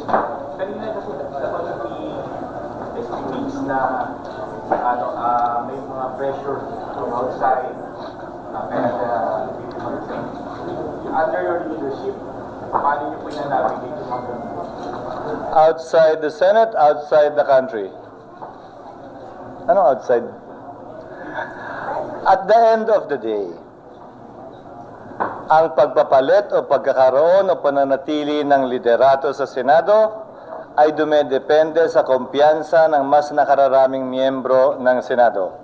Kanina kasi sa committee estimates na may mga pressure from outside and under your leadership, paano niyo po navigate yung mga ganun? Outside the Senate, outside the country. Ano outside? At the end of the day, ang pagpapalit o pagkakaroon o pananatili ng liderato sa Senado ay dumedepende sa kumpiyansa ng mas nakararaming miyembro ng Senado.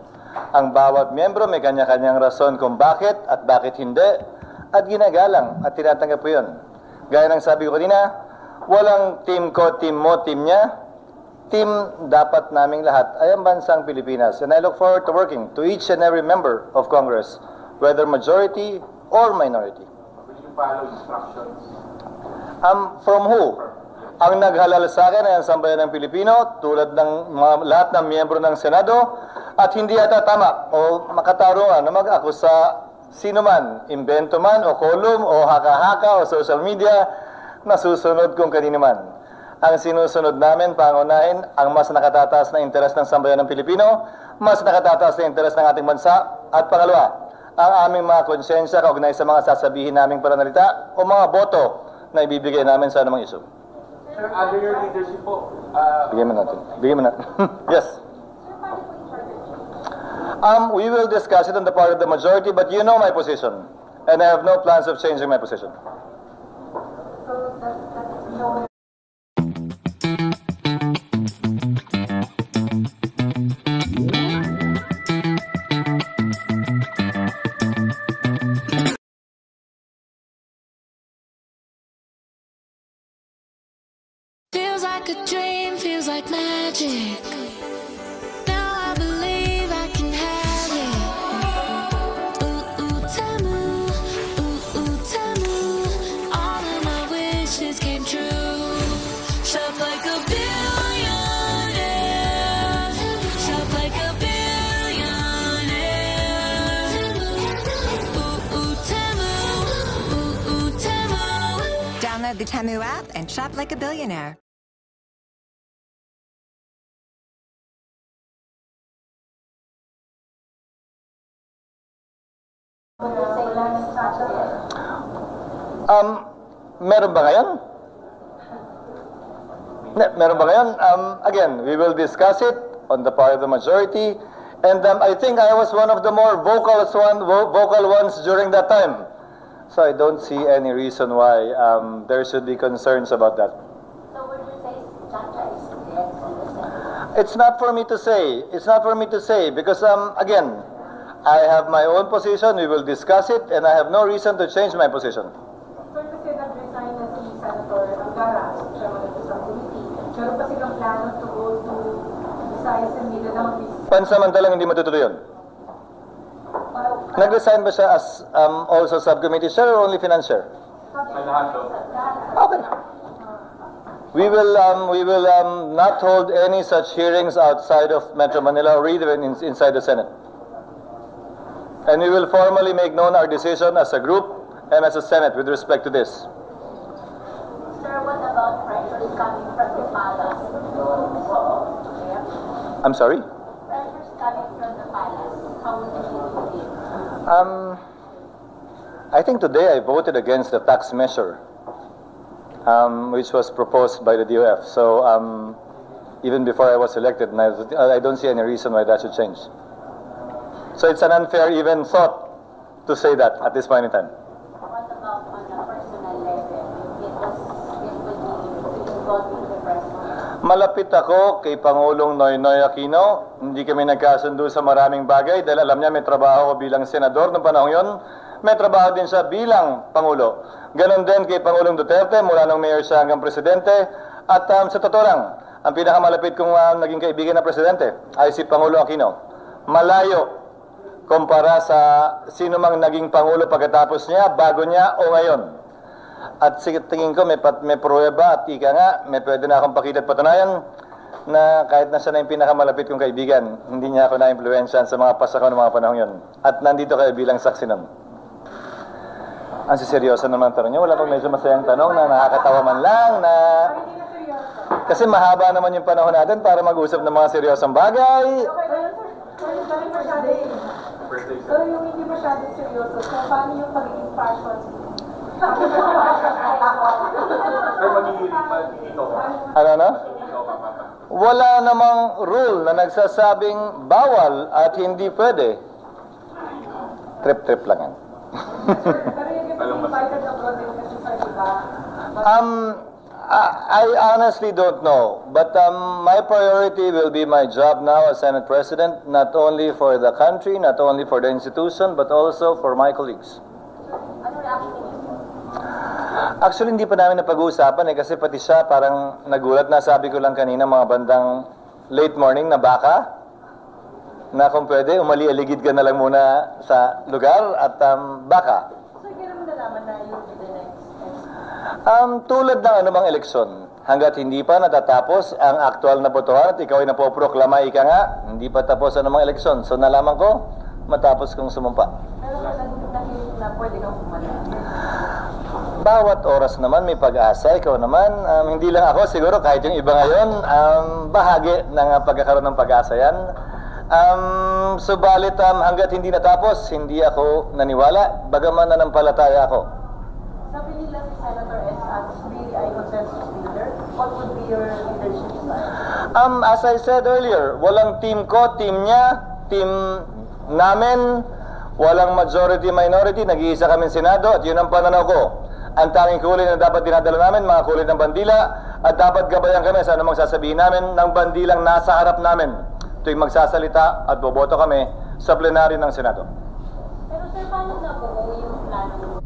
Ang bawat miyembro may kanya-kanyang rason kung bakit at bakit hindi, at ginagalang at tinatanggap po yun. Gaya ng sabi ko kanina, walang team ko, team mo, team niya. Team dapat naming lahat ay ang bansang Pilipinas. And I look forward to working to each and every member of Congress, whether majority or minority. Will you follow instructions? From who? Ang naghalal sa akin ay ang sambayan ng Pilipino, tulad ng lahat ng miyembro ng Senado, at hindi yata tama o makatarungan na mag-akusa sino man, invento man o column o haka-haka o social media na susunod kung kanino man. Ang sinusunod namin, pangunahin, ang mas nakatataas na interes ng sambayan ng Pilipino, mas nakatataas na interes ng ating bansa, at pangalawa, ang aming mga konsensya kaugnay sa mga sasabihin naming pananalita o mga boto na ibibigay namin sa anumang isyu. Sir, under your leadership po, Bigyan mo natin. Bigyan mo natin. Yes. We will discuss it on the part of the majority, but you know my position, and I have no plans of changing my position. Feels like a dream, feels like magic. Now I believe I can have it. Ooh, ooh, Tamu, ooh, ooh, Tamu. All of my wishes came true. Shop like a billionaire. Shop like a billionaire. Ooh, ooh, Tamu, ooh, ooh, Tamu. Download the Temu app and shop like a billionaire. Meron ba ngayon? Meron ba ngayon? Again, we will discuss it on the part of the majority, and I think I was one of the more vocal ones during that time. So I don't see any reason why there should be concerns about that. So would you say Chacha is next in the Senate? It's not for me to say. It's not for me to say because, again, I have my own position. We will discuss it, and I have no reason to change my position. Sir, kasi nag-resign na si Senator Angara, chairman of the subcommittee. Meron pa silang plano to go to Visayas and Mindanao. Pansamantalang hindi matutuloy yun. Nag-resign ba siya as also subcommittee chair or only finance chair? Okay. We will not hold any such hearings outside of Metro Manila or even inside the Senate. And we will formally make known our decision as a group and as a Senate with respect to this. Sir, what about pressures coming from the palace? I'm sorry? Pressures coming from the palace. How would you deal with it? I think today I voted against the tax measure, which was proposed by the DOF. So even before I was elected, and I don't see any reason why that should change. So it's an unfair even thought to say that at this point in time. What about on a personal level? It would be involved in the president. Malapit ako kay Pangulong Noynoy Aquino. Hindi kami nagkasundo sa maraming bagay dahil alam niya may trabaho ko bilang senador noong panahon yon. May trabaho din siya bilang Pangulo. Ganon din kay Pangulong Duterte mula nung mayor siya hanggang presidente. At sa totoo lang, ang pinakamalapit kong naging kaibigan na presidente ay si Pangulo Aquino. Malayo kumpara sa sino mang naging Pangulo pagkatapos niya, bago niya o ngayon. At tingin ko may pruweba at ika nga, may pwede na akong pakita at patunayan na kahit na siya na yung pinakamalapit kong kaibigan, hindi niya ako na-influensyan sa mga pasakaw ng mga panahon yun. At nandito kayo bilang saksi nun. Ang siseryoso naman ang tanong niyo, wala pang medyo masayang tanong na nakakatawa man lang na Kasi mahaba naman yung panahon natin para mag-usap ng mga seryosong bagay. Okay, pero so yung hindi masyadong seryoso, so paano yung pagiging fashion? Sir, magiging ka. Ano? Wala namang rule na nagsasabing bawal at hindi pwede. Trip-trip lang yan. Pero yung invited abroad din kasi sa iba. I honestly don't know, but my priority will be my job now as Senate President, not only for the country, not only for the institution, but also for my colleagues. Ano reaction niyo? Actually, hindi pa namin napag-uusapan kasi pati siya parang nagulat na sabi ko lang kanina mga bandang late morning na baka na kung pwede, umali-aligid ka na lang muna sa lugar at baka. So, hindi naman nalaman na you'll be the next. Tulad ng anumang eleksyon, hanggat hindi pa natatapos ang aktual na botohan at ikaw ay napoproklama, ika nga, hindi pa tapos ang anumang eleksyon. So nalaman ko, matapos kong sumumpa. Pero nahilig na pwede kang kumala. Bawat oras naman may pag-asa, ikaw naman, hindi lang ako, siguro kahit yung iba ngayon, bahagi ng pagkakaroon ng pag-asa yan. Subalit hanggat hindi natapos, hindi ako naniwala, bagaman nanampalataya ako. Sabi nila si Senator S. as really ay consensus leader. What would be your leadership style? As I said earlier, walang team ko, team niya, team namin, walang majority-minority, nag-iisa kami Senado at yun ang pananaw ko. Ang tanging kulay na dapat dinadala namin, mga kulay ng bandila, at dapat gabayan kami sa anumang sasabihin namin ng bandilang nasa harap namin tuwing magsasalita at boboto kami sa plenaryo ng Senado. Pero sir, paano na po yung plano?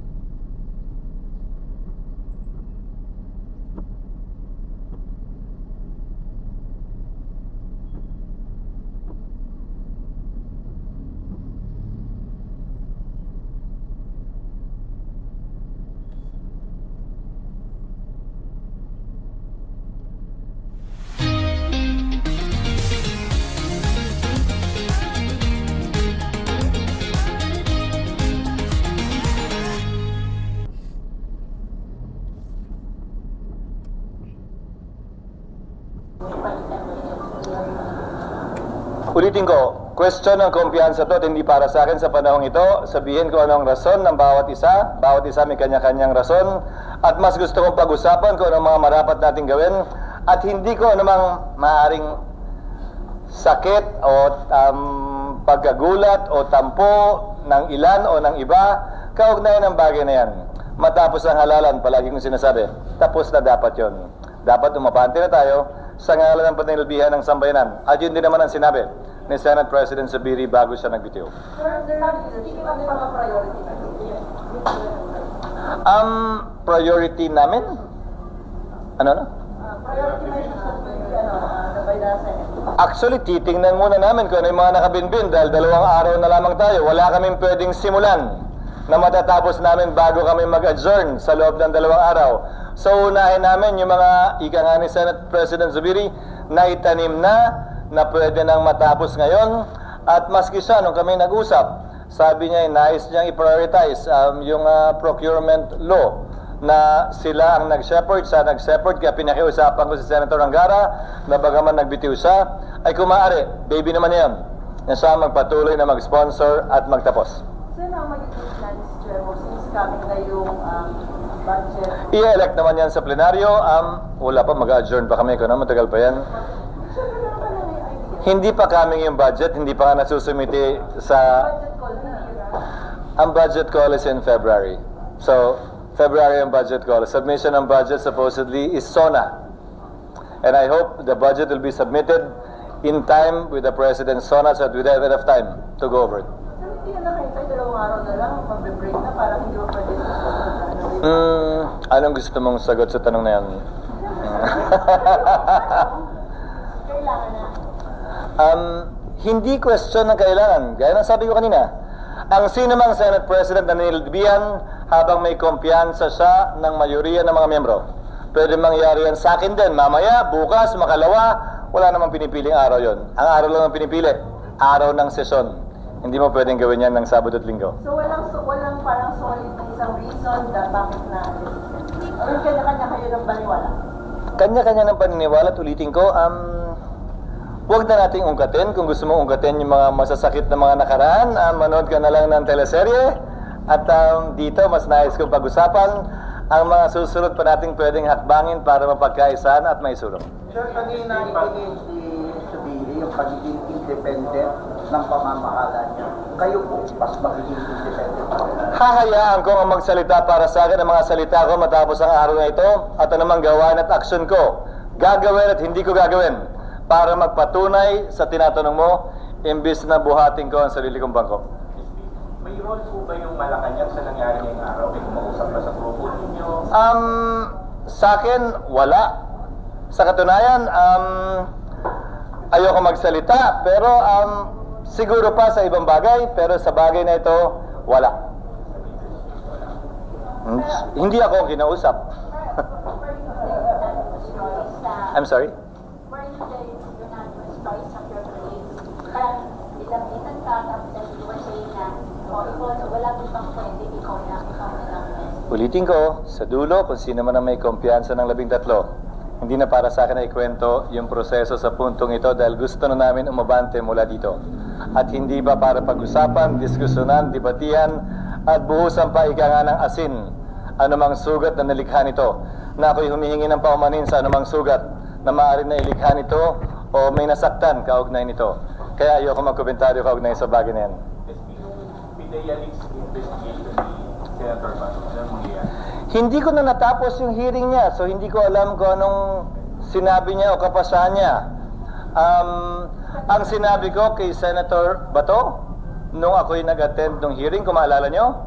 Ulitin ko, question ng kumpiyansa to at hindi para sa akin sa panahong ito. Sabihin ko anong rason ng bawat isa may kanya-kanyang rason, at mas gusto kong pag-usapan kung anong mga marapat natin gawin, at hindi ko anumang maaaring sakit o pagkagulat o tampo ng ilan o ng iba kaugnay ng bagay na yan. Matapos ang halalan, palagi kong sinasabi, tapos na dapat yon. Dapat umapante na tayo sa ngalan ng panilbihan ng sambayanan. At yun din naman ang sinabi ni Senate President Zubiri bago siya nagbitiw. Priority namin? Ano? Actually, titingnan muna namin kung ano yung mga nakabinbin dahil 2 araw na lamang tayo. Wala kaming pwedeng simulan na matatapos namin bago kami mag-adjourn sa loob ng 2 araw. So, unahin namin yung mga ika nga ni Senate President Zubiri na itanim na pwede nang matapos ngayon. At maski siya, nung kami nag-usap, sabi niya, nais niyang i-prioritize yung procurement law na sila ang nag-shepherd, siya nag-shepherd, kaya pinakiusapan ko si Senator Angara na bagaman nagbitiw siya, ay kumaari, baby naman yan, na siya magpatuloy na mag-sponsor at magtapos. Sir, ang magiging plans, Chair, since coming na yung budget? I-elect naman yan sa plenaryo. Wala pa, mag-adjourn pa kami. Kung matagal pa yan. Hindi pa coming yung budget. Hindi pa nga nasusumiti sa... Ang budget call is in February. So, February ang budget call. Submission ng budget supposedly is SONA. And I hope the budget will be submitted in time with the President's SONA so that we have enough time to go over it. Hindi na nakita, 2 araw na lang, mag-break na, parang hindi mo pwede sa Anong gusto mong sagot sa tanong na yan? Kailangan na. Hindi question ng kailangan. Gaya ng sabi ko kanina, ang sinumang Senate President na nilbihan habang may kumpiyansa siya ng mayoriya ng mga miyembro. Pwede mangyari yan sa akin din. Mamaya, bukas, makalawa, wala namang pinipiling araw yon. Ang araw lang ang pinipili, araw ng sesyon. Hindi mo pwedeng gawin yan ng Sabado at Linggo. So walang parang solid na isang reason na bakit na or kanya-kanya kayo ng baliwala? Kanya-kanya ng paniniwala at ulitin ko, huwag na nating ungkatin. Kung gusto mo ungkatin yung mga masasakit na mga nakaraan, manood ka na lang ng teleserye. At dito, mas nais kong pag-usapan ang mga susunod pa nating pwedeng hakbangin para mapagkaisaan at may sulong. Sir, kanina i-engage ni Subiri yung pagiging independent ng pamamahala niya. Kayo po, mas magiging independent pa rin. Hahayaan ko ang magsalita para sa akin ang mga salita ko matapos ang araw na ito at anumang gawain at aksyon ko, gagawin at hindi ko gagawin para magpatunay sa tinatanong mo imbis na buhatin ko ang sarili kong bangko. May role po ba yung Malacanang sa nangyari ngayong araw? May kumausap ba sa grupo ninyo? Sa akin, wala. Sa katunayan, ayoko magsalita, pero siguro pa sa ibang bagay, pero sa bagay na ito, wala. Hindi ako ang kinausap. I'm sorry? Were you the unanimous choice of your colleagues? Parang nilapitan ka, tapos you were saying na, wala mo bang pwede, ikaw na lang. Ulitin ko, sa dulo, kung sino man ang may kumpiyansa ng 13. Hindi na para sa akin na ikwento yung proseso sa puntong ito dahil gusto na namin umabante mula dito. At hindi ba para pag-usapan, diskusyonan, debatihan, at buhusan pa ika nga ng asin anumang sugat na nalikha nito, na ako'y humihingi ng paumanin sa anumang sugat na maaari na ilikha nito o may nasaktan kaugnay nito. Kaya ayoko magkomentaryo kaugnay sa bagay na yan. Pidayalics investigation ni Senator Bato. Anong mangyayari? Hindi ko na natapos yung hearing niya, so hindi ko alam kung anong sinabi niya o kapasahan niya. Ang sinabi ko kay Senator Bato, nung ako'y nag-attend ng hearing, kung maalala nyo,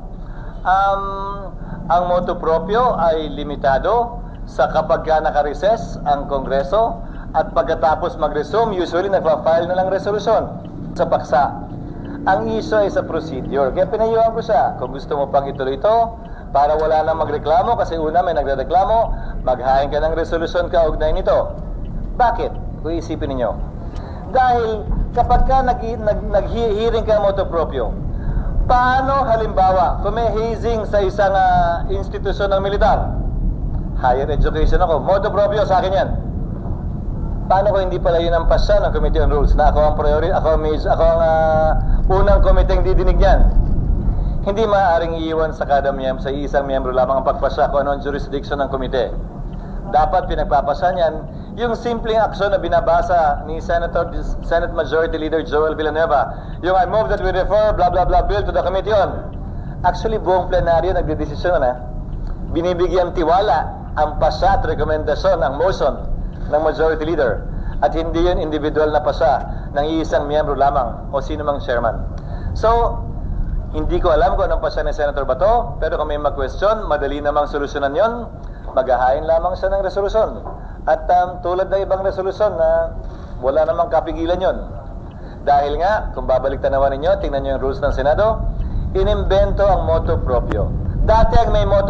ang motu proprio ay limitado sa kapag ka naka-recess ang Kongreso at pagkatapos mag-resume, usually nagpa-file na lang resolusyon sa paksa. Ang issue ay sa procedure. Kaya pinayuhan ko siya, kung gusto mo pang ituloy ito, para wala nang magreklamo, kasi una may nagreklamo, maghain ka ng resolusyon kaugnay nito. Bakit? Kung isipin ninyo. Dahil kapag ka nag-hearing ka motu proprio, paano halimbawa, kung may hazing sa isang institusyon ng militar, higher education ako, motu proprio sa akin yan. Paano ko hindi pala yun ang pasya ng Committee on Rules na ako ang priority, ako ang unang komiteng didinig niyan? Hindi maaaring iiwan sa kada sa isang miyembro lamang ang pagpasya kung ano ang jurisdiction ng komite. Dapat pinagpapasya niyan yung simpleng aksyon na binabasa ni Senate Majority Leader Joel Villanueva. Yung I move that we refer blah blah blah bill to the committee on. Actually, buong plenaryo nagdedesisyon na. Binibigyan tiwala ang pasya at rekomendasyon, ang motion ng Majority Leader. At hindi yun individual na pasya ng iisang miyembro lamang o sino mang chairman. So, hindi ko alam kung anong pasya ni Senator Bato, pero kung may mag-question, madali namang solusyonan yon, maghahain lamang siya ng resolusyon. At tulad ng ibang resolusyon na wala namang kapigilan yon. Dahil nga, kung babalik tanawan ninyo, tingnan nyo yung rules ng Senado, inimbento ang motu proprio. Dati ang may motu